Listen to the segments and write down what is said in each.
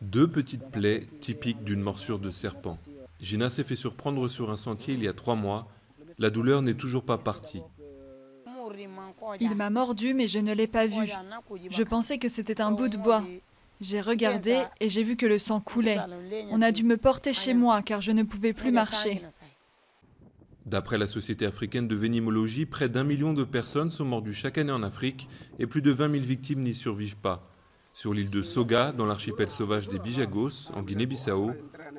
Deux petites plaies typiques d'une morsure de serpent. Gina s'est fait surprendre sur un sentier il y a 3 mois. La douleur n'est toujours pas partie. Il m'a mordu, mais je ne l'ai pas vu. Je pensais que c'était un bout de bois. J'ai regardé et j'ai vu que le sang coulait. On a dû me porter chez moi car je ne pouvais plus marcher. D'après la Société africaine de vénimologie, près d'1 million de personnes sont mordues chaque année en Afrique et plus de 20 000 victimes n'y survivent pas. Sur l'île de Soga, dans l'archipel sauvage des Bijagos, en Guinée-Bissau,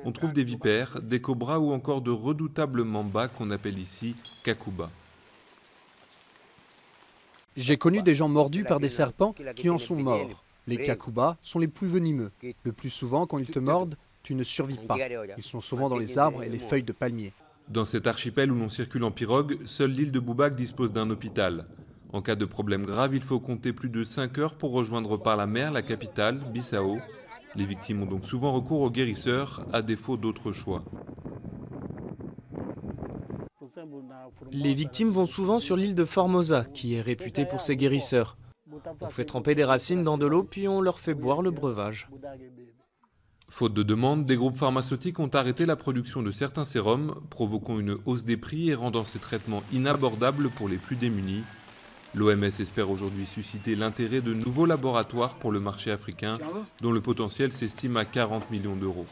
on trouve des vipères, des cobras ou encore de redoutables mambas qu'on appelle ici kakuba. J'ai connu des gens mordus par des serpents qui en sont morts. Les kakubas sont les plus venimeux. Le plus souvent, quand ils te mordent, tu ne survis pas. Ils sont souvent dans les arbres et les feuilles de palmier. Dans cet archipel où l'on circule en pirogue, seule l'île de Boubac dispose d'un hôpital. En cas de problème grave, il faut compter plus de 5 heures pour rejoindre par la mer la capitale, Bissau. Les victimes ont donc souvent recours aux guérisseurs, à défaut d'autres choix. Les victimes vont souvent sur l'île de Formosa, qui est réputée pour ses guérisseurs. On fait tremper des racines dans de l'eau, puis on leur fait boire le breuvage. Faute de demande, des groupes pharmaceutiques ont arrêté la production de certains sérums, provoquant une hausse des prix et rendant ces traitements inabordables pour les plus démunis. L'OMS espère aujourd'hui susciter l'intérêt de nouveaux laboratoires pour le marché africain, dont le potentiel s'estime à 40 millions d'euros.